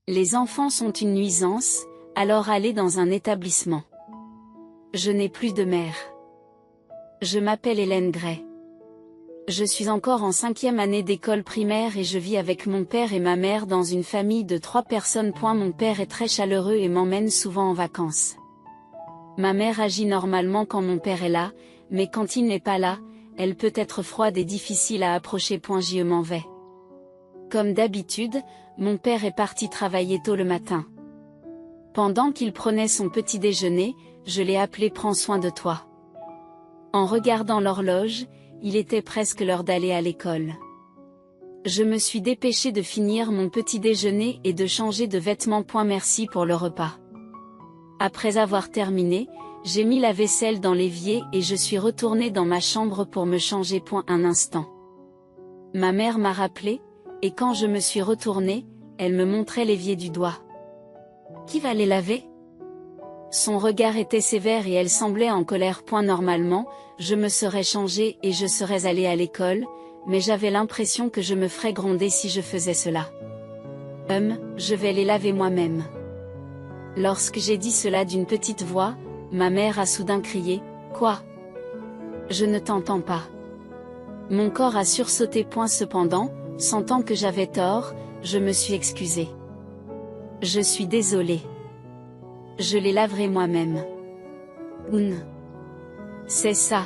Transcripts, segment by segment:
Les enfants sont une nuisance, alors allez dans un établissement. Je n'ai plus de mère. Je m'appelle Hélène Gray. Je suis encore en 5e année d'école primaire et je vis avec mon père et ma mère dans une famille de 3 personnes. Mon père est très chaleureux et m'emmène souvent en vacances. Ma mère agit normalement quand mon père est là, mais quand il n'est pas là, elle peut être froide et difficile à approcher. Je m'en vais. Comme d'habitude, mon père est parti travailler tôt le matin. Pendant qu'il prenait son petit déjeuner, je l'ai appelé « Prends soin de toi ». En regardant l'horloge, il était presque l'heure d'aller à l'école. Je me suis dépêchée de finir mon petit déjeuner et de changer de vêtements. Merci pour le repas. Après avoir terminé, j'ai mis la vaisselle dans l'évier et je suis retournée dans ma chambre pour me changer. Un instant. Ma mère m'a rappelé, et quand je me suis retournée, elle me montrait l'évier du doigt. Qui va les laver? Son regard était sévère et elle semblait en colère. Normalement, je me serais changée et je serais allée à l'école, mais j'avais l'impression que je me ferais gronder si je faisais cela. Je vais les laver moi-même. Lorsque j'ai dit cela d'une petite voix, ma mère a soudain crié « Quoi? Je ne t'entends pas. » Mon corps a sursauté. Cependant, sentant que j'avais tort, je me suis excusée. Je suis désolée. Je les laverai moi-même. C'est ça.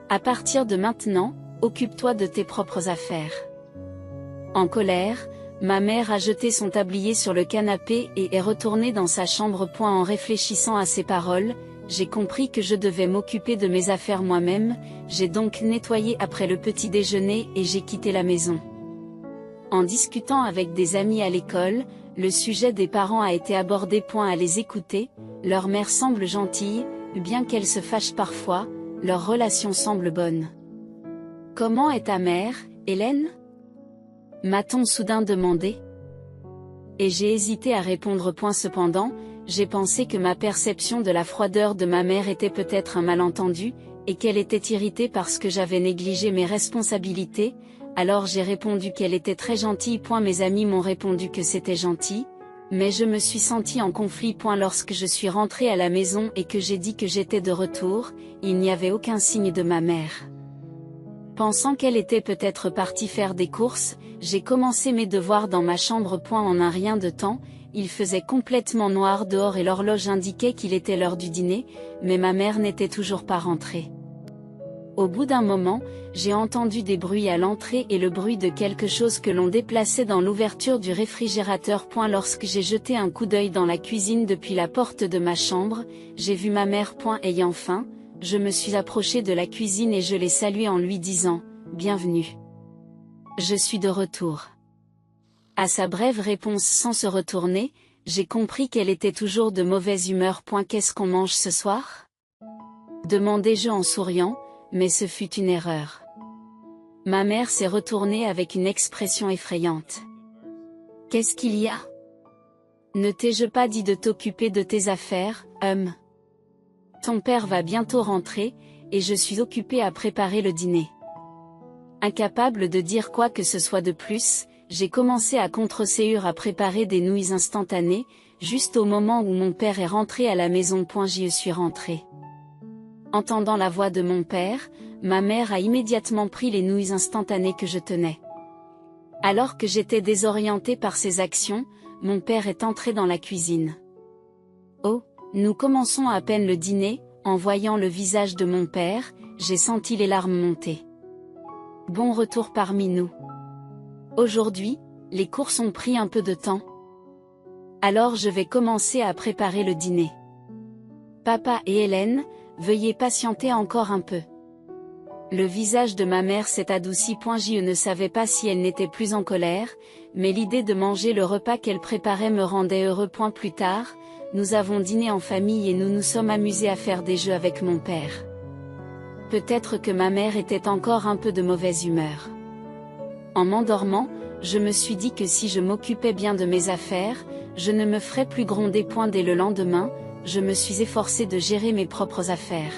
À partir de maintenant, occupe-toi de tes propres affaires. En colère, ma mère a jeté son tablier sur le canapé et est retournée dans sa chambre. En réfléchissant à ces paroles, j'ai compris que je devais m'occuper de mes affaires moi-même. J'ai donc nettoyé après le petit déjeuner et j'ai quitté la maison. En discutant avec des amis à l'école, le sujet des parents a été abordé. À les écouter, leur mère semble gentille, bien qu'elle se fâche parfois, leur relation semble bonne. Comment est ta mère, Hélène? M'a-t-on soudain demandé. Et j'ai hésité à répondre. Cependant, j'ai pensé que ma perception de la froideur de ma mère était peut-être un malentendu, et qu'elle était irritée parce que j'avais négligé mes responsabilités. Alors j'ai répondu qu'elle était très gentille. Mes amis m'ont répondu que c'était gentil, mais je me suis sentie en conflit. Lorsque je suis rentrée à la maison et que j'ai dit que j'étais de retour, il n'y avait aucun signe de ma mère. Pensant qu'elle était peut-être partie faire des courses, j'ai commencé mes devoirs dans ma chambre. En un rien de temps, il faisait complètement noir dehors et l'horloge indiquait qu'il était l'heure du dîner, mais ma mère n'était toujours pas rentrée. Au bout d'un moment, j'ai entendu des bruits à l'entrée et le bruit de quelque chose que l'on déplaçait dans l'ouverture du réfrigérateur. Lorsque j'ai jeté un coup d'œil dans la cuisine depuis la porte de ma chambre, j'ai vu ma mère. Ayant faim, je me suis approchée de la cuisine et je l'ai saluée en lui disant « Bienvenue. Je suis de retour. » À sa brève réponse sans se retourner, j'ai compris qu'elle était toujours de mauvaise humeur. Qu'est-ce qu'on mange ce soir? Demandai-je en souriant. Mais ce fut une erreur. Ma mère s'est retournée avec une expression effrayante. Qu'est-ce qu'il y a? Ne t'ai-je pas dit de t'occuper de tes affaires, Ton père va bientôt rentrer, et je suis occupée à préparer le dîner. Incapable de dire quoi que ce soit de plus, j'ai commencé à contre-séure à préparer des nouilles instantanées, juste au moment où mon père est rentré à la maison. J'y suis rentrée. Entendant la voix de mon père, ma mère a immédiatement pris les nouilles instantanées que je tenais. Alors que j'étais désorientée par ses actions, mon père est entré dans la cuisine. Oh, nous commençons à peine le dîner. En voyant le visage de mon père, j'ai senti les larmes monter. Bon retour parmi nous. Aujourd'hui, les courses ont pris un peu de temps. Alors je vais commencer à préparer le dîner. Papa et Hélène, veuillez patienter encore un peu. Le visage de ma mère s'est adouci. Je ne savais pas si elle n'était plus en colère, mais l'idée de manger le repas qu'elle préparait me rendait heureux. Plus tard, nous avons dîné en famille et nous nous sommes amusés à faire des jeux avec mon père. Peut-être que ma mère était encore un peu de mauvaise humeur. En m'endormant, je me suis dit que si je m'occupais bien de mes affaires, je ne me ferais plus gronder. Dès le lendemain, je me suis efforcée de gérer mes propres affaires.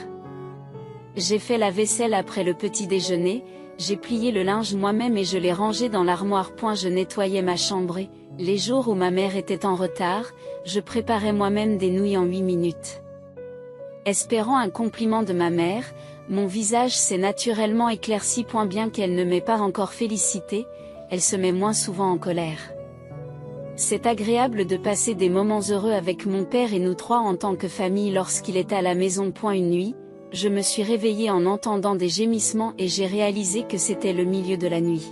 J'ai fait la vaisselle après le petit déjeuner, j'ai plié le linge moi-même et je l'ai rangé dans l'armoire. Je nettoyais ma chambre et, les jours où ma mère était en retard, je préparais moi-même des nouilles en 8 minutes. Espérant un compliment de ma mère, mon visage s'est naturellement éclairci. Bien qu'elle ne m'ait pas encore félicité, elle se met moins souvent en colère. C'est agréable de passer des moments heureux avec mon père et nous trois en tant que famille lorsqu'il est à la maison. Une nuit, je me suis réveillée en entendant des gémissements et j'ai réalisé que c'était le milieu de la nuit.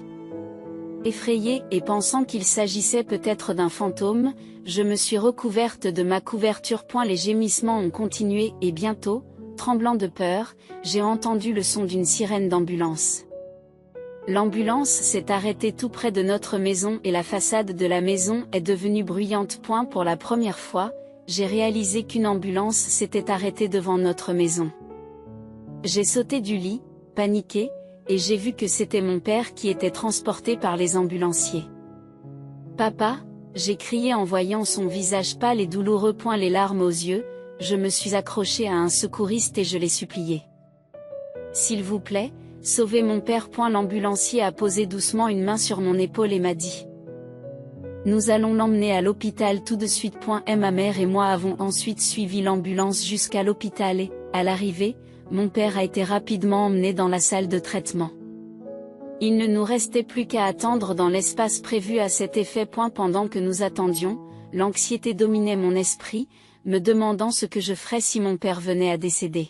Effrayée et pensant qu'il s'agissait peut-être d'un fantôme, je me suis recouverte de ma couverture. Les gémissements ont continué et bientôt, tremblant de peur, j'ai entendu le son d'une sirène d'ambulance. L'ambulance s'est arrêtée tout près de notre maison et la façade de la maison est devenue bruyante. Pour la première fois, j'ai réalisé qu'une ambulance s'était arrêtée devant notre maison. J'ai sauté du lit, paniqué, et j'ai vu que c'était mon père qui était transporté par les ambulanciers. « Papa !» j'ai crié en voyant son visage pâle et douloureux. Les larmes aux yeux, je me suis accrochée à un secouriste et je l'ai supplié. « S'il vous plaît, sauvez mon père !» L'ambulancier a posé doucement une main sur mon épaule et m'a dit: « Nous allons l'emmener à l'hôpital tout de suite. » Ma mère et moi avons ensuite suivi l'ambulance jusqu'à l'hôpital et, à l'arrivée, mon père a été rapidement emmené dans la salle de traitement. Il ne nous restait plus qu'à attendre dans l'espace prévu à cet effet. Pendant que nous attendions, l'anxiété dominait mon esprit, me demandant ce que je ferais si mon père venait à décéder.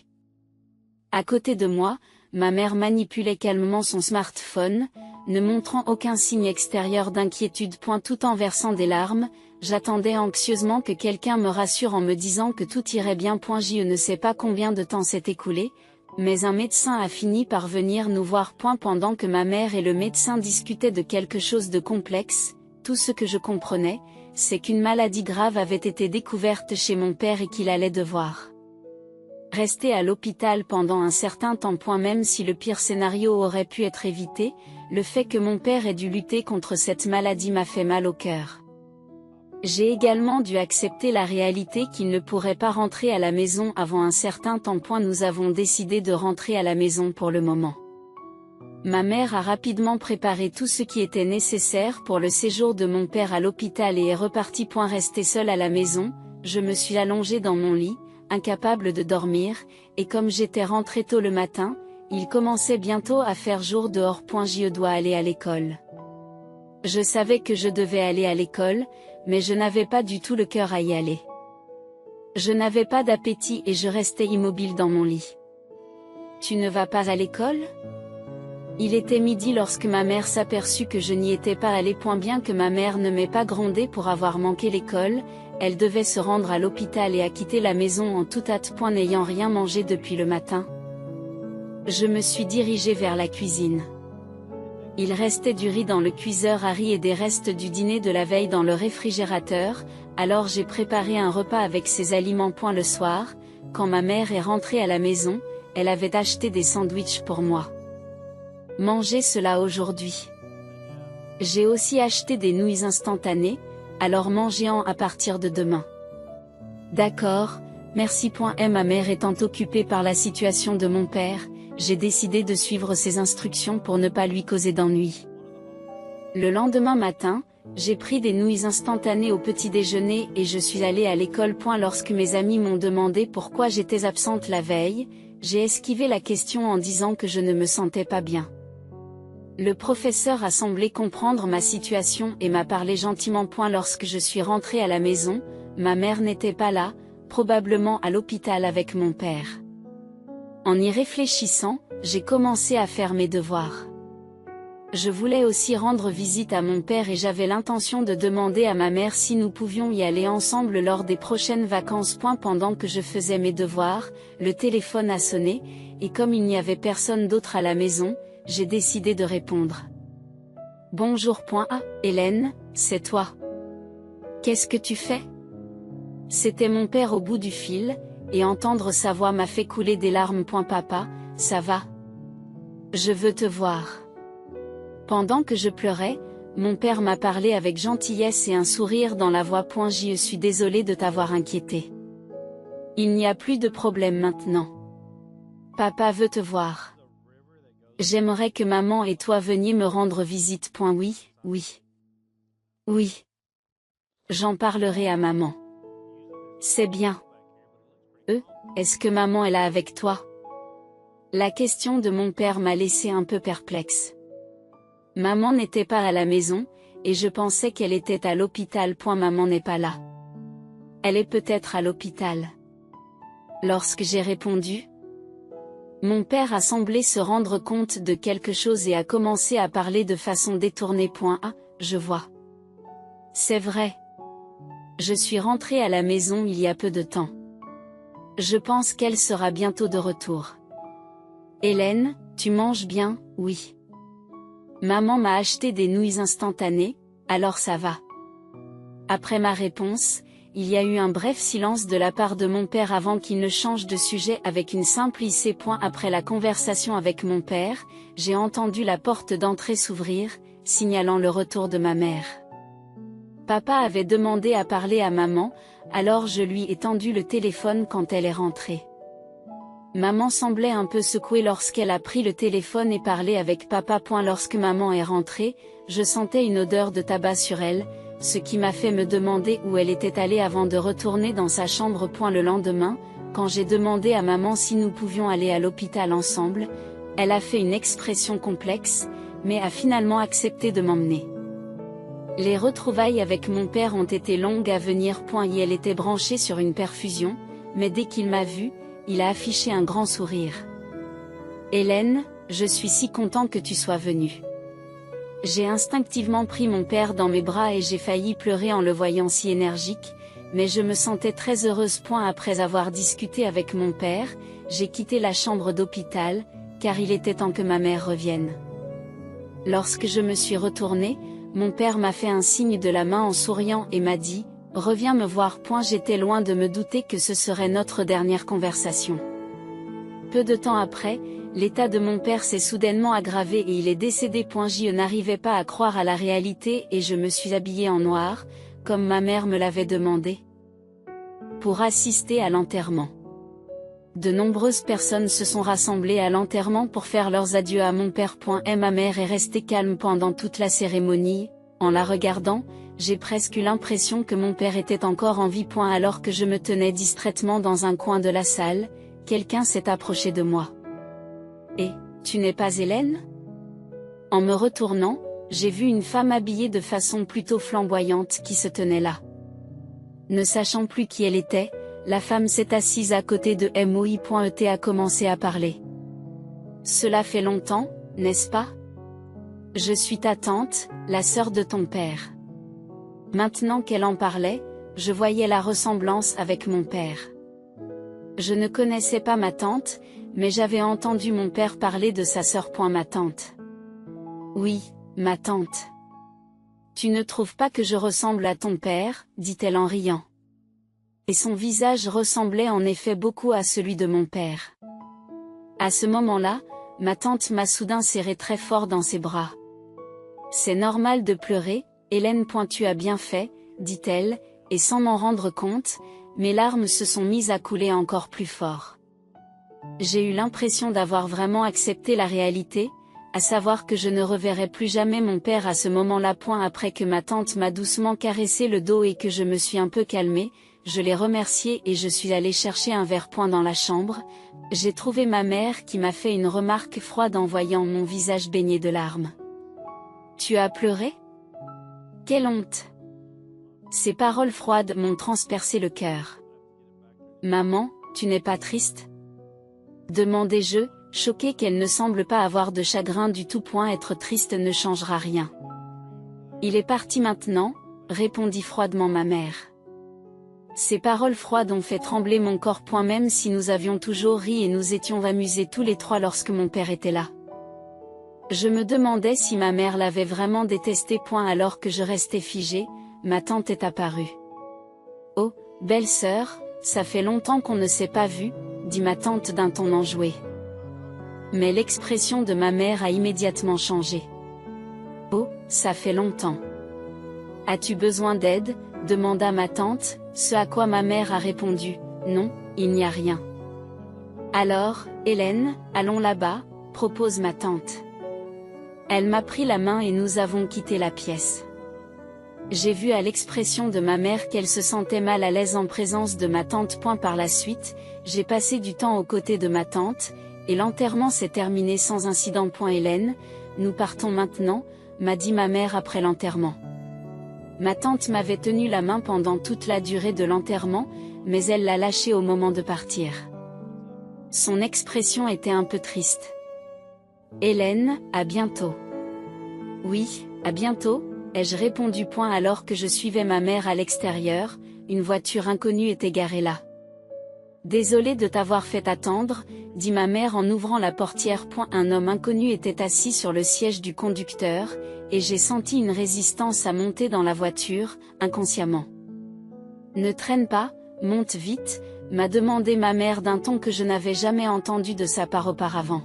À côté de moi, ma mère manipulait calmement son smartphone, ne montrant aucun signe extérieur d'inquiétude. Tout en versant des larmes, j'attendais anxieusement que quelqu'un me rassure en me disant que tout irait bien. Je ne sais pas combien de temps s'est écoulé, mais un médecin a fini par venir nous voir. Pendant que ma mère et le médecin discutaient de quelque chose de complexe, tout ce que je comprenais, c'est qu'une maladie grave avait été découverte chez mon père et qu'il allait devoir rester à l'hôpital pendant un certain temps. Même si le pire scénario aurait pu être évité, le fait que mon père ait dû lutter contre cette maladie m'a fait mal au cœur. J'ai également dû accepter la réalité qu'il ne pourrait pas rentrer à la maison avant un certain temps. Nous avons décidé de rentrer à la maison pour le moment. Ma mère a rapidement préparé tout ce qui était nécessaire pour le séjour de mon père à l'hôpital et est repartie. Restée seule à la maison, je me suis allongée dans mon lit, incapable de dormir, et comme j'étais rentrée tôt le matin, il commençait bientôt à faire jour dehors. Je dois aller à l'école. Je savais que je devais aller à l'école, mais je n'avais pas du tout le cœur à y aller. Je n'avais pas d'appétit et je restais immobile dans mon lit. « Tu ne vas pas à l'école ?» Il était midi lorsque ma mère s'aperçut que je n'y étais pas allée. Bien que ma mère ne m'ait pas grondée pour avoir manqué l'école, elle devait se rendre à l'hôpital et a quitté la maison en toute hâte. N'ayant rien mangé depuis le matin, je me suis dirigée vers la cuisine. Il restait du riz dans le cuiseur à riz et des restes du dîner de la veille dans le réfrigérateur, alors j'ai préparé un repas avec ces aliments. Le soir, quand ma mère est rentrée à la maison, elle avait acheté des sandwichs pour moi. Mangez cela aujourd'hui. J'ai aussi acheté des nouilles instantanées, alors mangez-en à partir de demain. D'accord, merci. Ma mère étant occupée par la situation de mon père, j'ai décidé de suivre ses instructions pour ne pas lui causer d'ennui. Le lendemain matin, j'ai pris des nouilles instantanées au petit déjeuner et je suis allée à l'école. Lorsque mes amis m'ont demandé pourquoi j'étais absente la veille, j'ai esquivé la question en disant que je ne me sentais pas bien. Le professeur a semblé comprendre ma situation et m'a parlé gentiment. Lorsque je suis rentrée à la maison, ma mère n'était pas là, probablement à l'hôpital avec mon père. En y réfléchissant, j'ai commencé à faire mes devoirs. Je voulais aussi rendre visite à mon père et j'avais l'intention de demander à ma mère si nous pouvions y aller ensemble lors des prochaines vacances. Pendant que je faisais mes devoirs, le téléphone a sonné, et comme il n'y avait personne d'autre à la maison, j'ai décidé de répondre. « Bonjour. Hélène, c'est toi. Qu'est-ce que tu fais ?» C'était mon père au bout du fil, et entendre sa voix m'a fait couler des larmes. Papa, ça va? Je veux te voir. Pendant que je pleurais, mon père m'a parlé avec gentillesse et un sourire dans la voix. Je suis désolée de t'avoir inquiété. Il n'y a plus de problème maintenant. Papa veut te voir. J'aimerais que maman et toi veniez me rendre visite. Oui, oui. Oui. J'en parlerai à maman. C'est bien. Est-ce que maman est là avec toi? La question de mon père m'a laissé un peu perplexe. Maman n'était pas à la maison, et je pensais qu'elle était à l'hôpital. Maman n'est pas là. Elle est peut-être à l'hôpital. Lorsque j'ai répondu, mon père a semblé se rendre compte de quelque chose et a commencé à parler de façon détournée. Ah, je vois. C'est vrai. Je suis rentrée à la maison il y a peu de temps. Je pense qu'elle sera bientôt de retour. Hélène, tu manges bien? Oui. Maman m'a acheté des nouilles instantanées, alors ça va. Après ma réponse, il y a eu un bref silence de la part de mon père avant qu'il ne change de sujet avec une simple IC. Après la conversation avec mon père, j'ai entendu la porte d'entrée s'ouvrir, signalant le retour de ma mère. Papa avait demandé à parler à maman, alors je lui ai tendu le téléphone quand elle est rentrée. Maman semblait un peu secouée lorsqu'elle a pris le téléphone et parlé avec papa. Lorsque maman est rentrée, je sentais une odeur de tabac sur elle, ce qui m'a fait me demander où elle était allée avant de retourner dans sa chambre. Le lendemain, quand j'ai demandé à maman si nous pouvions aller à l'hôpital ensemble, elle a fait une expression complexe, mais a finalement accepté de m'emmener. Les retrouvailles avec mon père ont été longues à venir. Elle était branchée sur une perfusion, mais dès qu'il m'a vue, il a affiché un grand sourire. Hélène, je suis si content que tu sois venue. J'ai instinctivement pris mon père dans mes bras et j'ai failli pleurer en le voyant si énergique, mais je me sentais très heureuse. Après avoir discuté avec mon père, j'ai quitté la chambre d'hôpital, car il était temps que ma mère revienne. Lorsque je me suis retournée, mon père m'a fait un signe de la main en souriant et m'a dit « Reviens me voir. » J'étais loin de me douter que ce serait notre dernière conversation. Peu de temps après, l'état de mon père s'est soudainement aggravé et il est décédé. Je n'arrivais pas à croire à la réalité et je me suis habillée en noir, comme ma mère me l'avait demandé, pour assister à l'enterrement. De nombreuses personnes se sont rassemblées à l'enterrement pour faire leurs adieux à mon père. Ma mère est restée calme pendant toute la cérémonie. En la regardant, j'ai presque eu l'impression que mon père était encore en vie. Alors que je me tenais distraitement dans un coin de la salle, quelqu'un s'est approché de moi. « Et, tu n'es pas Hélène ?» En me retournant, j'ai vu une femme habillée de façon plutôt flamboyante qui se tenait là. Ne sachant plus qui elle était, la femme s'est assise à côté de moi. Et a commencé à parler. « Cela fait longtemps, n'est-ce pas? Je suis ta tante, la sœur de ton père. » Maintenant qu'elle en parlait, je voyais la ressemblance avec mon père. Je ne connaissais pas ma tante, mais j'avais entendu mon père parler de sa sœur. Ma tante. Oui, ma tante. Tu ne trouves pas que je ressemble à ton père, dit-elle en riant. Et son visage ressemblait en effet beaucoup à celui de mon père. À ce moment-là, ma tante m'a soudain serré très fort dans ses bras. C'est normal de pleurer, Hélène. Tu as bien fait, dit-elle, et sans m'en rendre compte, mes larmes se sont mises à couler encore plus fort. J'ai eu l'impression d'avoir vraiment accepté la réalité, à savoir que je ne reverrai plus jamais mon père à ce moment-là. Après que ma tante m'a doucement caressé le dos et que je me suis un peu calmée, je l'ai remerciée et je suis allée chercher un verre. Dans la chambre, j'ai trouvé ma mère qui m'a fait une remarque froide en voyant mon visage baigné de larmes. « Tu as pleuré? Quelle honte !» Ces paroles froides m'ont transpercé le cœur. « Maman, tu n'es pas triste ?» demandai-je, choquée qu'elle ne semble pas avoir de chagrin du tout. Être triste ne changera rien. « Il est parti maintenant, » répondit froidement ma mère. Ces paroles froides ont fait trembler mon corps. Même si nous avions toujours ri et nous étions amusés tous les trois lorsque mon père était là. Je me demandais si ma mère l'avait vraiment détesté. Alors que je restais figée, ma tante est apparue. « Oh, belle-sœur, ça fait longtemps qu'on ne s'est pas vu, » dit ma tante d'un ton enjoué. Mais l'expression de ma mère a immédiatement changé. « Oh, ça fait longtemps. As-tu besoin d'aide ?» demanda ma tante, ce à quoi ma mère a répondu « Non, il n'y a rien. » « Alors, Hélène, allons là-bas, propose ma tante. Elle m'a pris la main et nous avons quitté la pièce. J'ai vu à l'expression de ma mère qu'elle se sentait mal à l'aise en présence de ma tante. Par la suite, j'ai passé du temps aux côtés de ma tante, et l'enterrement s'est terminé sans incident. Hélène, nous partons maintenant, m'a dit ma mère après l'enterrement. Ma tante m'avait tenu la main pendant toute la durée de l'enterrement, mais elle l'a lâchée au moment de partir. Son expression était un peu triste. Hélène, à bientôt. Oui, à bientôt, ai-je répondu. Alors que je suivais ma mère à l'extérieur, une voiture inconnue était garée là. Désolée de t'avoir fait attendre, dit ma mère en ouvrant la portière. Un homme inconnu était assis sur le siège du conducteur, et j'ai senti une résistance à monter dans la voiture, inconsciemment. Ne traîne pas, monte vite, m'a demandé ma mère d'un ton que je n'avais jamais entendu de sa part auparavant.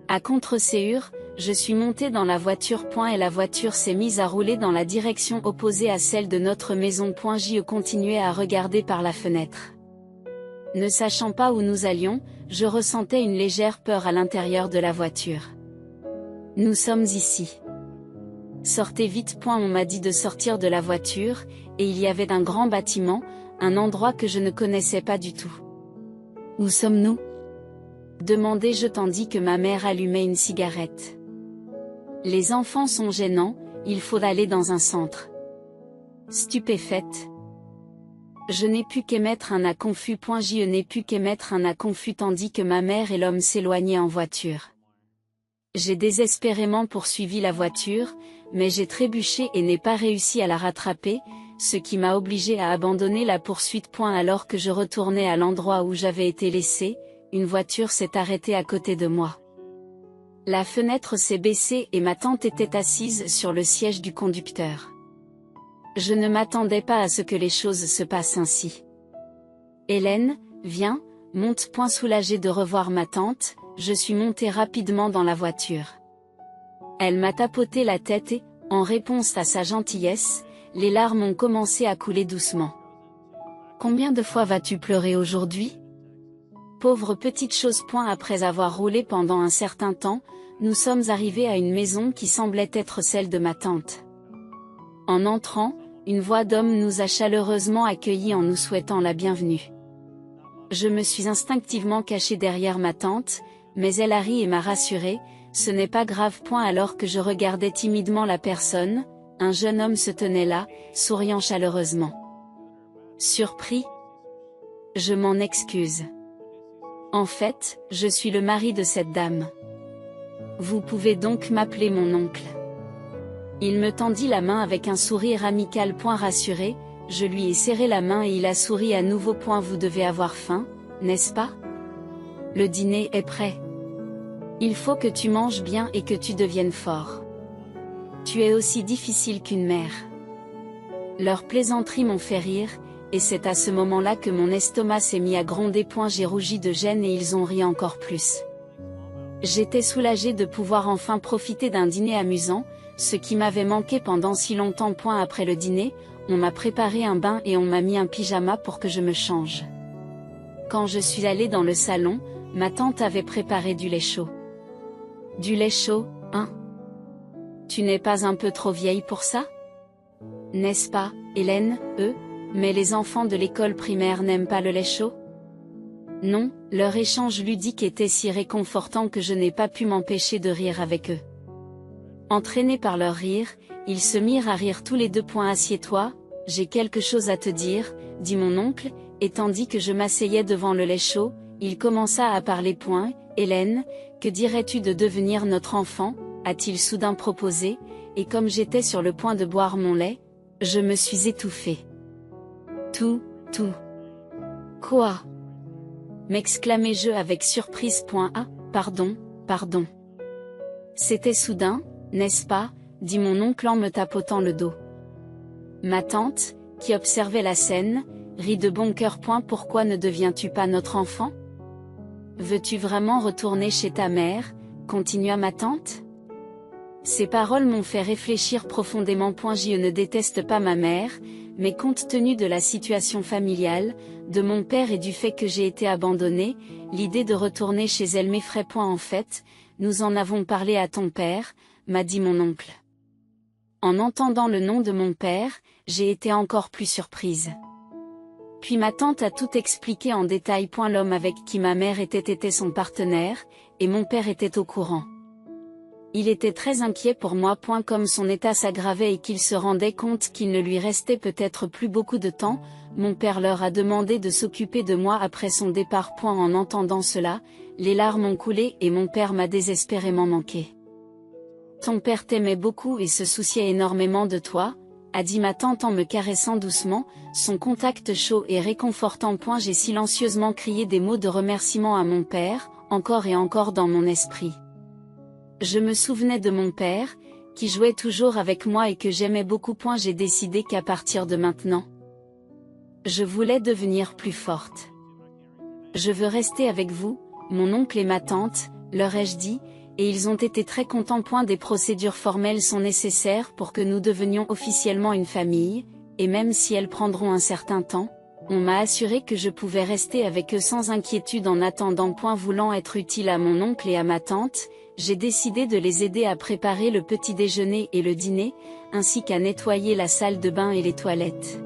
À contre-séure, je suis montée dans la voiture. Et la voiture s'est mise à rouler dans la direction opposée à celle de notre maison. Je continuais à regarder par la fenêtre. Ne sachant pas où nous allions, je ressentais une légère peur à l'intérieur de la voiture. Nous sommes ici. Sortez vite. On m'a dit de sortir de la voiture, et il y avait un grand bâtiment, un endroit que je ne connaissais pas du tout. Où sommes-nous ? Demandai-je tandis que ma mère allumait une cigarette. Les enfants sont gênants, il faut aller dans un centre. Stupéfaite. Je n'ai pu qu'émettre un à confus. Je n'ai pu qu'émettre un à confus tandis que ma mère et l'homme s'éloignaient en voiture. J'ai désespérément poursuivi la voiture, mais j'ai trébuché et n'ai pas réussi à la rattraper, ce qui m'a obligé à abandonner la poursuite. Alors que je retournais à l'endroit où j'avais été laissé, une voiture s'est arrêtée à côté de moi. La fenêtre s'est baissée et ma tante était assise sur le siège du conducteur. Je ne m'attendais pas à ce que les choses se passent ainsi. Hélène, viens, monte. Soulagée de revoir ma tante, je suis montée rapidement dans la voiture. Elle m'a tapoté la tête et, en réponse à sa gentillesse, les larmes ont commencé à couler doucement. Combien de fois vas-tu pleurer aujourd'hui ? Pauvre petite chose. Après avoir roulé pendant un certain temps, nous sommes arrivés à une maison qui semblait être celle de ma tante. En entrant, une voix d'homme nous a chaleureusement accueillis en nous souhaitant la bienvenue. Je me suis instinctivement cachée derrière ma tante, mais elle a ri et m'a rassurée, ce n'est pas grave. Alors que je regardais timidement la personne, un jeune homme se tenait là, souriant chaleureusement. Surpris ? Je m'en excuse. En fait, je suis le mari de cette dame. Vous pouvez donc m'appeler mon oncle. Il me tendit la main avec un sourire amical. Rassuré, je lui ai serré la main et il a souri à nouveau. Vous devez avoir faim, n'est-ce pas ? Le dîner est prêt. Il faut que tu manges bien et que tu deviennes fort. Tu es aussi difficile qu'une mère. Leurs plaisanteries m'ont fait rire, et c'est à ce moment-là que mon estomac s'est mis à gronder. J'ai rougi de gêne et ils ont ri encore plus. J'étais soulagée de pouvoir enfin profiter d'un dîner amusant, ce qui m'avait manqué pendant si longtemps. Après le dîner, on m'a préparé un bain et on m'a mis un pyjama pour que je me change. Quand je suis allée dans le salon, ma tante avait préparé du lait chaud. Du lait chaud, hein ? Tu n'es pas un peu trop vieille pour ça ? N'est-ce pas, Hélène, mais les enfants de l'école primaire n'aiment pas le lait chaud ? Non, leur échange ludique était si réconfortant que je n'ai pas pu m'empêcher de rire avec eux. Entraînés par leur rire, ils se mirent à rire tous les deux. Assieds-toi, j'ai quelque chose à te dire, dit mon oncle, et tandis que je m'asseyais devant le lait chaud, il commença à parler. Hélène, que dirais-tu de devenir notre enfant, a-t-il soudain proposé, et comme j'étais sur le point de boire mon lait, je me suis étouffée. Tout. Quoi ? M'exclamai-je avec surprise. Pardon. C'était soudain, n'est-ce pas, dit mon oncle en me tapotant le dos. Ma tante, qui observait la scène, rit de bon cœur. Pourquoi ne deviens-tu pas notre enfant ? Veux-tu vraiment retourner chez ta mère, continua ma tante ? Ces paroles m'ont fait réfléchir profondément. Je ne déteste pas ma mère, mais compte tenu de la situation familiale, de mon père et du fait que j'ai été abandonnée, l'idée de retourner chez elle m'effraie. En fait, nous en avons parlé à ton père, m'a dit mon oncle. En entendant le nom de mon père, j'ai été encore plus surprise. Puis ma tante a tout expliqué en détail. L'homme avec qui ma mère était son partenaire, et mon père était au courant. Il était très inquiet pour moi. Comme son état s'aggravait et qu'il se rendait compte qu'il ne lui restait peut-être plus beaucoup de temps, mon père leur a demandé de s'occuper de moi après son départ. En entendant cela, les larmes ont coulé et mon père m'a désespérément manqué. Ton père t'aimait beaucoup et se souciait énormément de toi, a dit ma tante en me caressant doucement, son contact chaud et réconfortant. J'ai silencieusement crié des mots de remerciement à mon père, encore et encore dans mon esprit. Je me souvenais de mon père, qui jouait toujours avec moi et que j'aimais beaucoup. J'ai décidé qu'à partir de maintenant, je voulais devenir plus forte. Je veux rester avec vous, mon oncle et ma tante, leur ai-je dit, et ils ont été très contents. Des procédures formelles sont nécessaires pour que nous devenions officiellement une famille, et même si elles prendront un certain temps, on m'a assuré que je pouvais rester avec eux sans inquiétude en attendant. Voulant être utile à mon oncle et à ma tante, j'ai décidé de les aider à préparer le petit déjeuner et le dîner, ainsi qu'à nettoyer la salle de bain et les toilettes.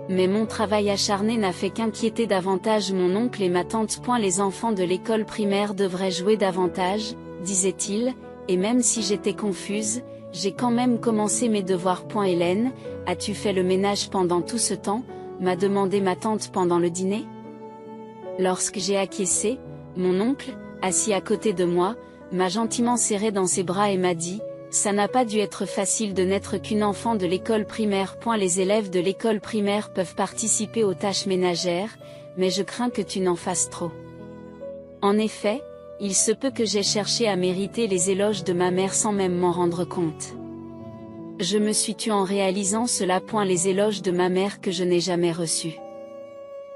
Mais mon travail acharné n'a fait qu'inquiéter davantage mon oncle et ma tante. Les enfants de l'école primaire devraient jouer davantage, disait-il, et même si j'étais confuse, j'ai quand même commencé mes devoirs. Hélène, as-tu fait le ménage pendant tout ce temps, m'a demandé ma tante pendant le dîner. Lorsque j'ai acquiescé, mon oncle, assis à côté de moi, m'a gentiment serré dans ses bras et m'a dit: ça n'a pas dû être facile de n'être qu'une enfant de l'école primaire. Les élèves de l'école primaire peuvent participer aux tâches ménagères, mais je crains que tu n'en fasses trop. En effet, il se peut que j'aie cherché à mériter les éloges de ma mère sans même m'en rendre compte. Je me suis tue en réalisant cela. Les éloges de ma mère que je n'ai jamais reçus.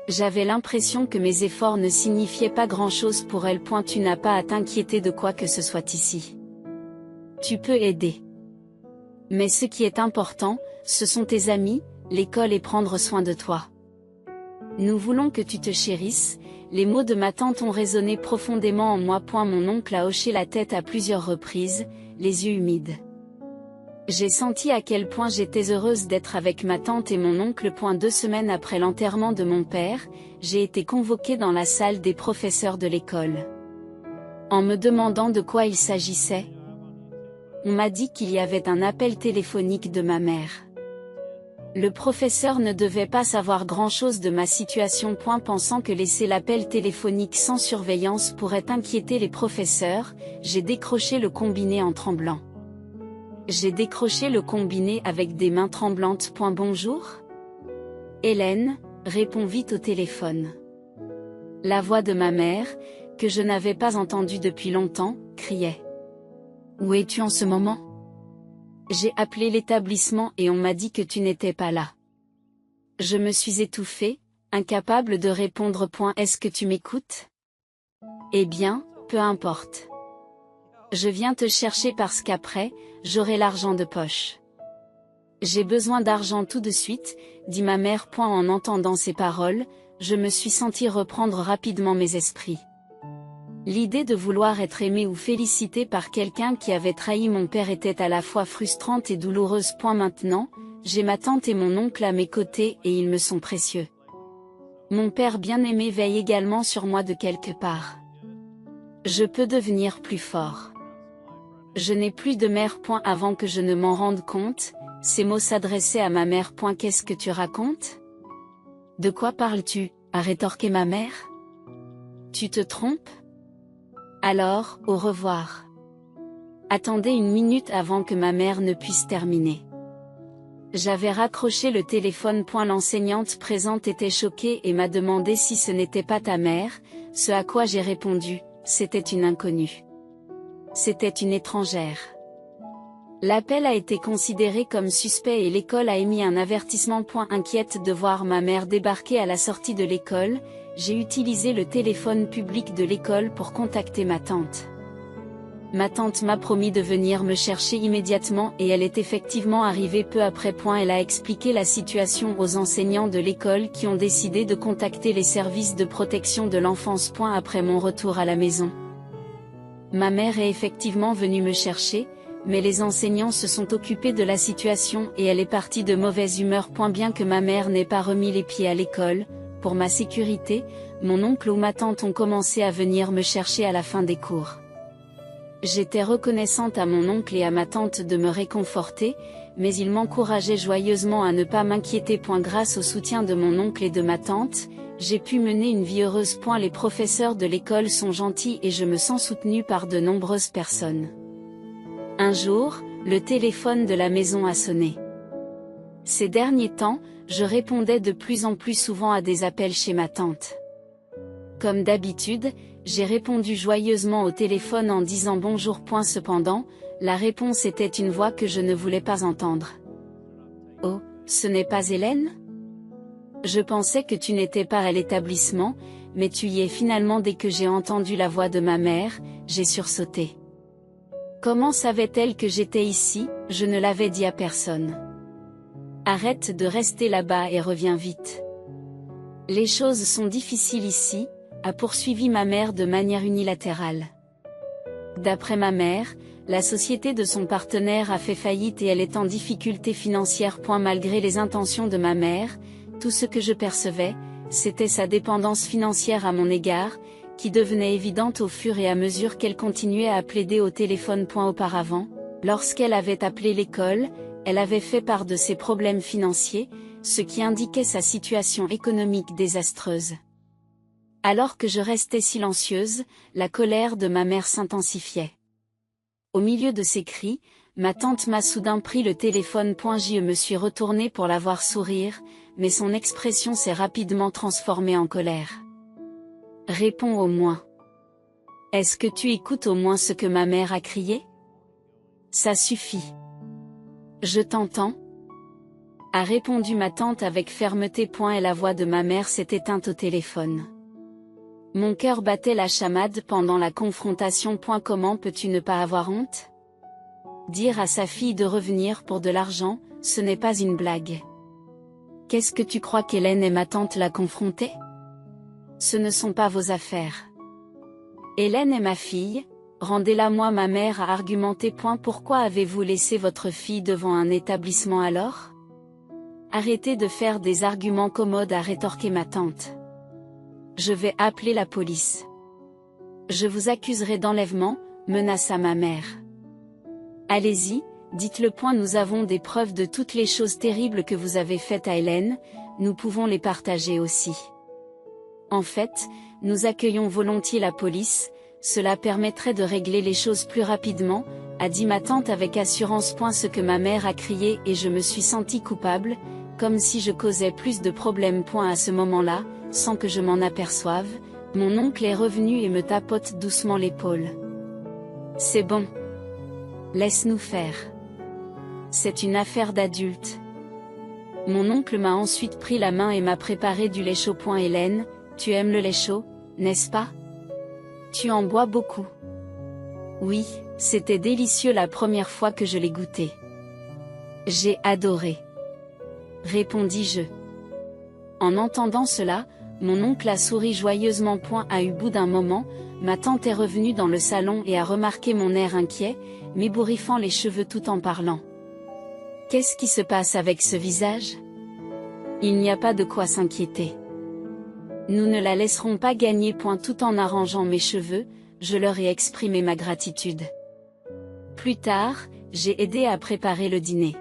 J'avais l'impression que mes efforts ne signifiaient pas grand-chose pour elle. Tu n'as pas à t'inquiéter de quoi que ce soit ici. Tu peux aider. Mais ce qui est important, ce sont tes amis, l'école et prendre soin de toi. Nous voulons que tu te chérisses. Les mots de ma tante ont résonné profondément en moi. Mon oncle a hoché la tête à plusieurs reprises, les yeux humides. J'ai senti à quel point j'étais heureuse d'être avec ma tante et mon oncle. 2 semaines après l'enterrement de mon père, j'ai été convoquée dans la salle des professeurs de l'école. En me demandant de quoi il s'agissait, on m'a dit qu'il y avait un appel téléphonique de ma mère. Le professeur ne devait pas savoir grand-chose de ma situation. Pensant que laisser l'appel téléphonique sans surveillance pourrait inquiéter les professeurs, j'ai décroché le combiné en tremblant. J'ai décroché le combiné avec des mains tremblantes. Bonjour ? Hélène, réponds vite au téléphone. La voix de ma mère, que je n'avais pas entendue depuis longtemps, criait. Où es-tu en ce moment ? J'ai appelé l'établissement et on m'a dit que tu n'étais pas là. Je me suis étouffée, incapable de répondre. Est-ce que tu m'écoutes ? Eh bien, peu importe. Je viens te chercher parce qu'après, j'aurai l'argent de poche. J'ai besoin d'argent tout de suite, dit ma mère. En entendant ces paroles, je me suis sentie reprendre rapidement mes esprits. L'idée de vouloir être aimée ou félicitée par quelqu'un qui avait trahi mon père était à la fois frustrante et douloureuse. Maintenant, j'ai ma tante et mon oncle à mes côtés et ils me sont précieux. Mon père bien-aimé veille également sur moi de quelque part. Je peux devenir plus fort. Je n'ai plus de mère. Avant que je ne m'en rende compte, ces mots s'adressaient à ma mère. Qu'est-ce que tu racontes ? De quoi parles-tu ? A rétorqué ma mère. Tu te trompes ? Alors, au revoir. Attendez une minute avant que ma mère ne puisse terminer. J'avais raccroché le téléphone. L'enseignante présente était choquée et m'a demandé si ce n'était pas ta mère, ce à quoi j'ai répondu, c'était une inconnue. C'était une étrangère. L'appel a été considéré comme suspect et l'école a émis un avertissement. Inquiète de voir ma mère débarquer à la sortie de l'école, j'ai utilisé le téléphone public de l'école pour contacter ma tante. Ma tante m'a promis de venir me chercher immédiatement et elle est effectivement arrivée peu après. Elle a expliqué la situation aux enseignants de l'école qui ont décidé de contacter les services de protection de l'enfance. Après mon retour à la maison, Ma mère est effectivement venue me chercher, mais les enseignants se sont occupés de la situation et elle est partie de mauvaise humeur. Bien que ma mère n'ait pas remis les pieds à l'école, pour ma sécurité, mon oncle ou ma tante ont commencé à venir me chercher à la fin des cours. J'étais reconnaissante à mon oncle et à ma tante de me réconforter, mais ils m'encourageaient joyeusement à ne pas m'inquiéter. Grâce au soutien de mon oncle et de ma tante, j'ai pu mener une vie heureuse. Les professeurs de l'école sont gentils et je me sens soutenue par de nombreuses personnes. Un jour, le téléphone de la maison a sonné. Ces derniers temps, je répondais de plus en plus souvent à des appels chez ma tante. Comme d'habitude, j'ai répondu joyeusement au téléphone en disant bonjour. Cependant, la réponse était une voix que je ne voulais pas entendre. Oh, ce n'est pas Hélène? Je pensais que tu n'étais pas à l'établissement, mais tu y es finalement. Dès que j'ai entendu la voix de ma mère, j'ai sursauté. Comment savait-elle que j'étais ici? Je ne l'avais dit à personne. Arrête de rester là-bas et reviens vite. Les choses sont difficiles ici, a poursuivi ma mère de manière unilatérale. D'après ma mère, la société de son partenaire a fait faillite et elle est en difficulté financière. Malgré les intentions de ma mère, tout ce que je percevais, c'était sa dépendance financière à mon égard, qui devenait évidente au fur et à mesure qu'elle continuait à plaider au téléphone. Auparavant, lorsqu'elle avait appelé l'école, elle avait fait part de ses problèmes financiers, ce qui indiquait sa situation économique désastreuse. Alors que je restais silencieuse, la colère de ma mère s'intensifiait. Au milieu de ses cris, ma tante m'a soudain pris le téléphone. Je me suis retournée pour la voir sourire, mais son expression s'est rapidement transformée en colère. Réponds au moins. Est-ce que tu écoutes au moins ce que ma mère a crié? Ça suffit. Je t'entends, a répondu ma tante avec fermeté. Et la voix de ma mère s'est éteinte au téléphone. Mon cœur battait la chamade pendant la confrontation. Comment peux-tu ne pas avoir honte? Dire à sa fille de revenir pour de l'argent, ce n'est pas une blague. Qu'est-ce que tu crois qu'Hélène et ma tante la confrontaient? Ce ne sont pas vos affaires. Hélène est ma fille, rendez-la moi. Ma mère a argumenté. Pourquoi avez-vous laissé votre fille devant un établissement alors? Arrêtez de faire des arguments commodes, a rétorqué ma tante. Je vais appeler la police. Je vous accuserai d'enlèvement, menaça ma mère. Allez-y, dites-le. Nous avons des preuves de toutes les choses terribles que vous avez faites à Hélène, nous pouvons les partager aussi. En fait, nous accueillons volontiers la police, cela permettrait de régler les choses plus rapidement, a dit ma tante avec assurance. Ce que ma mère a crié et je me suis sentie coupable, comme si je causais plus de problèmes. À ce moment-là, sans que je m'en aperçoive, mon oncle est revenu et me tapote doucement l'épaule. C'est bon. Laisse-nous faire. C'est une affaire d'adulte. Mon oncle m'a ensuite pris la main et m'a préparé du lait chaud. Hélène, tu aimes le lait chaud, n'est-ce pas? Tu en bois beaucoup. Oui, c'était délicieux la première fois que je l'ai goûté. J'ai adoré. Répondis-je. En entendant cela, mon oncle a souri joyeusement. À au bout d'un moment, ma tante est revenue dans le salon et a remarqué mon air inquiet, m'ébouriffant les cheveux tout en parlant. Qu'est-ce qui se passe avec ce visage? Il n'y a pas de quoi s'inquiéter. Nous ne la laisserons pas gagner. Tout en arrangeant mes cheveux, je leur ai exprimé ma gratitude. Plus tard, j'ai aidé à préparer le dîner.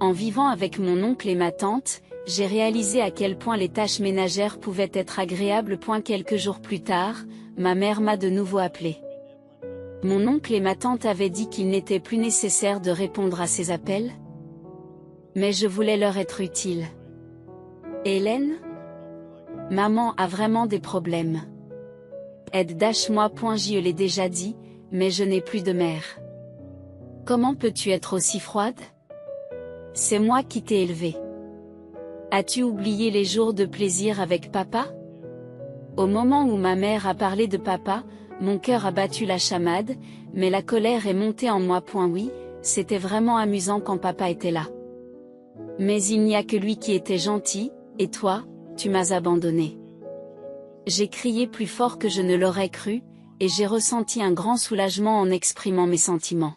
En vivant avec mon oncle et ma tante, j'ai réalisé à quel point les tâches ménagères pouvaient être agréables. Quelques jours plus tard, ma mère m'a de nouveau appelé. Mon oncle et ma tante avaient dit qu'il n'était plus nécessaire de répondre à ces appels. Mais je voulais leur être utile. Hélène? Maman a vraiment des problèmes. Aide-moi. Je l'ai déjà dit, mais je n'ai plus de mère. Comment peux-tu être aussi froide? C'est moi qui t'ai élevée. As-tu oublié les jours de plaisir avec papa? Au moment où ma mère a parlé de papa, mon cœur a battu la chamade, mais la colère est montée en moi. Oui, c'était vraiment amusant quand papa était là. Mais il n'y a que lui qui était gentil, et toi, tu m'as abandonné. J'ai crié plus fort que je ne l'aurais cru, et j'ai ressenti un grand soulagement en exprimant mes sentiments.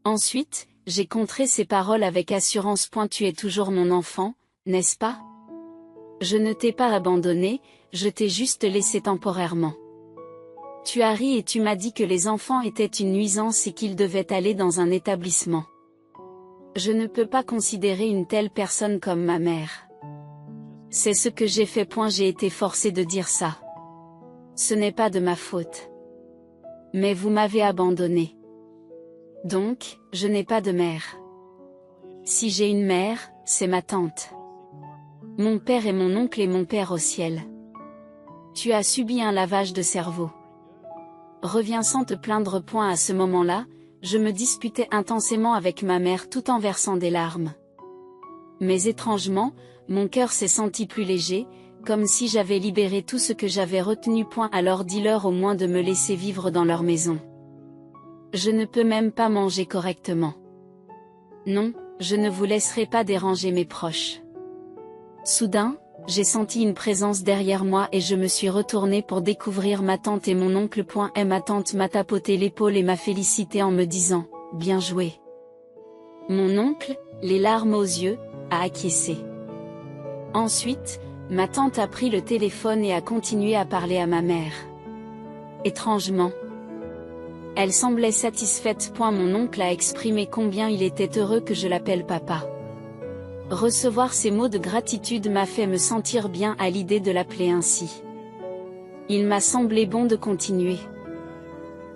Ensuite, j'ai contré ces paroles avec assurance. Tu es toujours mon enfant, n'est-ce pas? Je ne t'ai pas abandonné, je t'ai juste laissé temporairement. Tu as ri et tu m'as dit que les enfants étaient une nuisance et qu'ils devaient aller dans un établissement. Je ne peux pas considérer une telle personne comme ma mère. C'est ce que j'ai fait. J'ai été forcée de dire ça. Ce n'est pas de ma faute. Mais vous m'avez abandonné. Donc, je n'ai pas de mère. Si j'ai une mère, c'est ma tante. Mon père est mon oncle et mon père au ciel. Tu as subi un lavage de cerveau. Reviens sans te plaindre. À ce moment-là, je me disputais intensément avec ma mère tout en versant des larmes. Mais étrangement, mon cœur s'est senti plus léger, comme si j'avais libéré tout ce que j'avais retenu. Alors dis-leur au moins de me laisser vivre dans leur maison. Je ne peux même pas manger correctement. Non, je ne vous laisserai pas déranger mes proches. Soudain, j'ai senti une présence derrière moi et je me suis retournée pour découvrir ma tante et mon oncle. Et ma tante m'a tapoté l'épaule et m'a félicité en me disant « Bien joué ». Mon oncle, les larmes aux yeux, a acquiescé. Ensuite, ma tante a pris le téléphone et a continué à parler à ma mère. Étrangement, elle semblait satisfaite. Mon oncle a exprimé combien il était heureux que je l'appelle papa. Recevoir ces mots de gratitude m'a fait me sentir bien à l'idée de l'appeler ainsi. Il m'a semblé bon de continuer.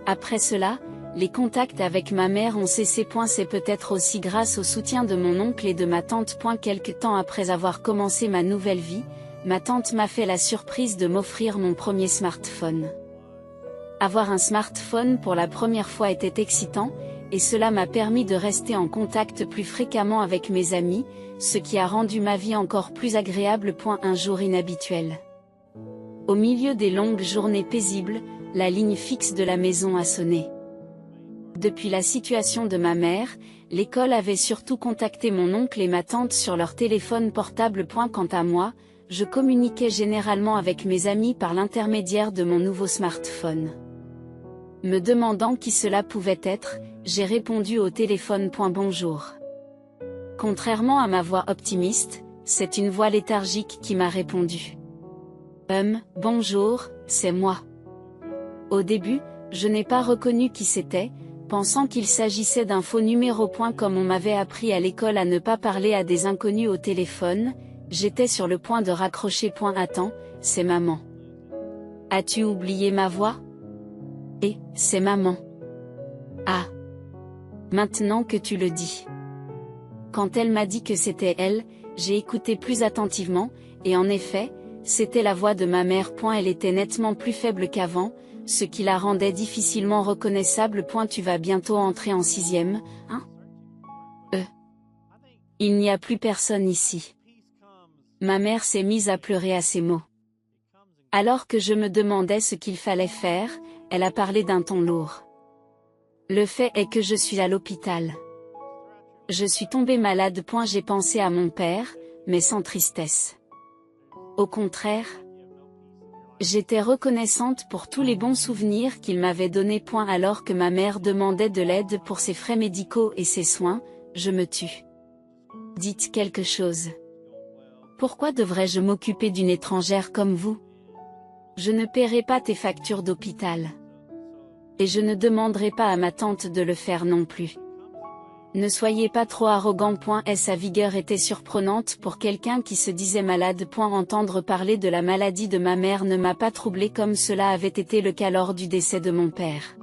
Après cela, les contacts avec ma mère ont cessé. C'est peut-être aussi grâce au soutien de mon oncle et de ma tante. Quelque temps après avoir commencé ma nouvelle vie, ma tante m'a fait la surprise de m'offrir mon premier smartphone. Avoir un smartphone pour la première fois était excitant, et cela m'a permis de rester en contact plus fréquemment avec mes amis, ce qui a rendu ma vie encore plus agréable. Un jour inhabituel. Au milieu des longues journées paisibles, la ligne fixe de la maison a sonné. Depuis la situation de ma mère, l'école avait surtout contacté mon oncle et ma tante sur leur téléphone portable. Quant à moi, je communiquais généralement avec mes amis par l'intermédiaire de mon nouveau smartphone. Me demandant qui cela pouvait être, j'ai répondu au téléphone. Bonjour. Contrairement à ma voix optimiste, c'est une voix léthargique qui m'a répondu. Bonjour, c'est moi. Au début, je n'ai pas reconnu qui c'était, pensant qu'il s'agissait d'un faux numéro. Comme on m'avait appris à l'école à ne pas parler à des inconnus au téléphone, j'étais sur le point de raccrocher. Attends, c'est maman. As-tu oublié ma voix? Et, c'est maman. Ah. Maintenant que tu le dis. Quand elle m'a dit que c'était elle, j'ai écouté plus attentivement, et en effet, c'était la voix de ma mère. Elle était nettement plus faible qu'avant, ce qui la rendait difficilement reconnaissable. Tu vas bientôt entrer en 6e, hein? Il n'y a plus personne ici. Ma mère s'est mise à pleurer à ces mots. Alors que je me demandais ce qu'il fallait faire, elle a parlé d'un ton lourd. Le fait est que je suis à l'hôpital. Je suis tombée malade. J'ai pensé à mon père, mais sans tristesse. Au contraire, j'étais reconnaissante pour tous les bons souvenirs qu'il m'avait donnés. Alors que ma mère demandait de l'aide pour ses frais médicaux et ses soins, je me tue. Dites quelque chose. Pourquoi devrais-je m'occuper d'une étrangère comme vous? Je ne paierai pas tes factures d'hôpital. Et je ne demanderai pas à ma tante de le faire non plus. Ne soyez pas trop arrogant. Sa vigueur était surprenante pour quelqu'un qui se disait malade. Entendre parler de la maladie de ma mère ne m'a pas troublé comme cela avait été le cas lors du décès de mon père.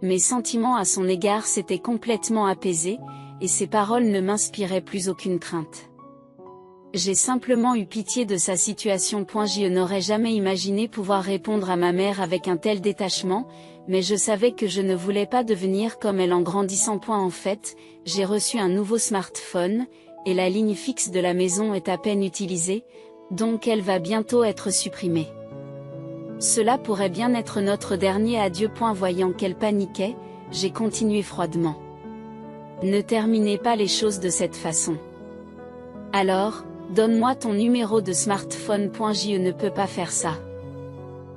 Mes sentiments à son égard s'étaient complètement apaisés, et ses paroles ne m'inspiraient plus aucune crainte. J'ai simplement eu pitié de sa situation. Je n'aurais jamais imaginé pouvoir répondre à ma mère avec un tel détachement, mais je savais que je ne voulais pas devenir comme elle en grandissant. En fait, j'ai reçu un nouveau smartphone, et la ligne fixe de la maison est à peine utilisée, donc elle va bientôt être supprimée. Cela pourrait bien être notre dernier adieu. Voyant qu'elle paniquait, j'ai continué froidement. Ne terminez pas les choses de cette façon. Alors, donne-moi ton numéro de smartphone. Je ne peux pas faire ça.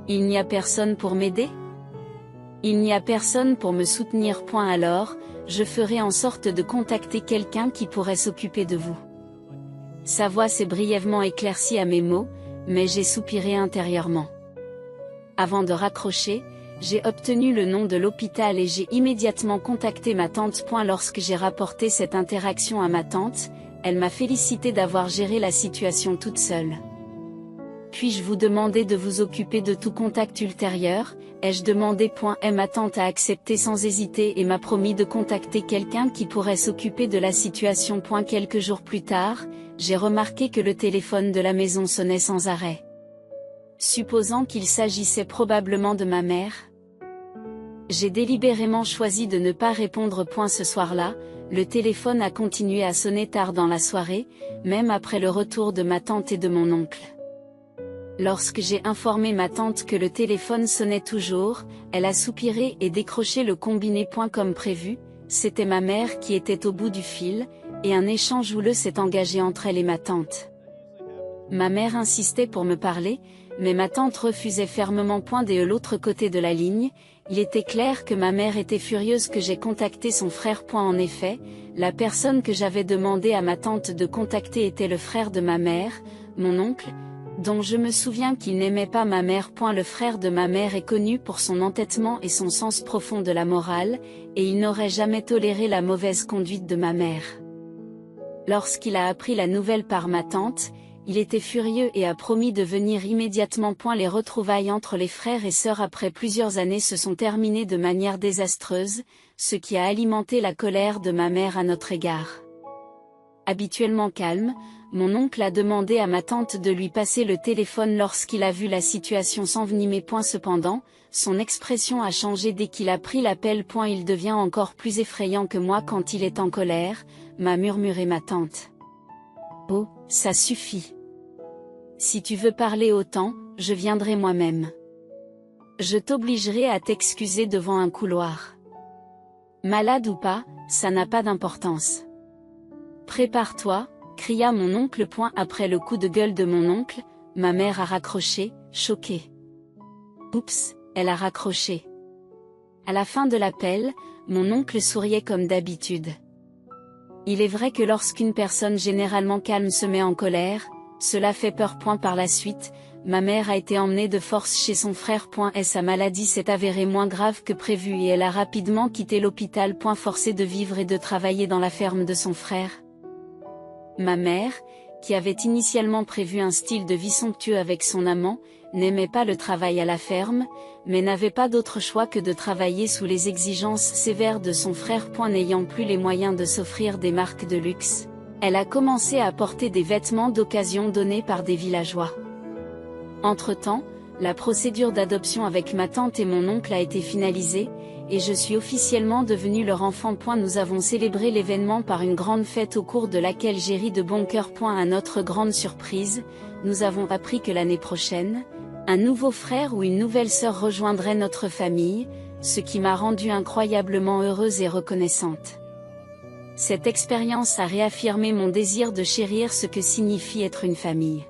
Il n'y a personne pour m'aider ? Il n'y a personne pour me soutenir. Alors, je ferai en sorte de contacter quelqu'un qui pourrait s'occuper de vous. Sa voix s'est brièvement éclaircie à mes mots, mais j'ai soupiré intérieurement. Avant de raccrocher, j'ai obtenu le nom de l'hôpital et j'ai immédiatement contacté ma tante. Lorsque j'ai rapporté cette interaction à ma tante, elle m'a félicité d'avoir géré la situation toute seule. Puis-je vous demander de vous occuper de tout contact ultérieur, ai-je demandé. Ma tante a accepté sans hésiter et m'a promis de contacter quelqu'un qui pourrait s'occuper de la situation. Quelques jours plus tard, j'ai remarqué que le téléphone de la maison sonnait sans arrêt. Supposant qu'il s'agissait probablement de ma mère, j'ai délibérément choisi de ne pas répondre. Ce soir-là, le téléphone a continué à sonner tard dans la soirée, même après le retour de ma tante et de mon oncle. Lorsque j'ai informé ma tante que le téléphone sonnait toujours, elle a soupiré et décroché le combiné. Comme prévu, c'était ma mère qui était au bout du fil, et un échange houleux s'est engagé entre elle et ma tante. Ma mère insistait pour me parler, mais ma tante refusait fermement. De l'autre côté de la ligne, il était clair que ma mère était furieuse que j'ai contacté son frère. En effet, la personne que j'avais demandé à ma tante de contacter était le frère de ma mère, mon oncle, dont je me souviens qu'il n'aimait pas ma mère. Le frère de ma mère est connu pour son entêtement et son sens profond de la morale, et il n'aurait jamais toléré la mauvaise conduite de ma mère. Lorsqu'il a appris la nouvelle par ma tante, il était furieux et a promis de venir immédiatement. Les retrouvailles entre les frères et sœurs après plusieurs années se sont terminées de manière désastreuse, ce qui a alimenté la colère de ma mère à notre égard. Habituellement calme, mon oncle a demandé à ma tante de lui passer le téléphone lorsqu'il a vu la situation s'envenimer. Cependant, son expression a changé dès qu'il a pris l'appel. Il devient encore plus effrayant que moi quand il est en colère, m'a murmuré ma tante. Oh, ça suffit. Si tu veux parler autant, je viendrai moi-même. Je t'obligerai à t'excuser devant un couloir. Malade ou pas, ça n'a pas d'importance. Prépare-toi, cria mon oncle. Après le coup de gueule de mon oncle, ma mère a raccroché, choquée. Oups, elle a raccroché. À la fin de l'appel, mon oncle souriait comme d'habitude. Il est vrai que lorsqu'une personne généralement calme se met en colère, cela fait peur. Par la suite, ma mère a été emmenée de force chez son frère. Et sa maladie s'est avérée moins grave que prévu et elle a rapidement quitté l'hôpital. Forcée de vivre et de travailler dans la ferme de son frère. Ma mère, qui avait initialement prévu un style de vie somptueux avec son amant, n'aimait pas le travail à la ferme, mais n'avait pas d'autre choix que de travailler sous les exigences sévères de son frère. N'ayant plus les moyens de s'offrir des marques de luxe, elle a commencé à porter des vêtements d'occasion donnés par des villageois. Entre-temps, la procédure d'adoption avec ma tante et mon oncle a été finalisée, et je suis officiellement devenu leur enfant. Nous avons célébré l'événement par une grande fête au cours de laquelle j'ai ri de bon cœur. À notre grande surprise, nous avons appris que l'année prochaine, un nouveau frère ou une nouvelle sœur rejoindrait notre famille, ce qui m'a rendue incroyablement heureuse et reconnaissante. Cette expérience a réaffirmé mon désir de chérir ce que signifie être une famille.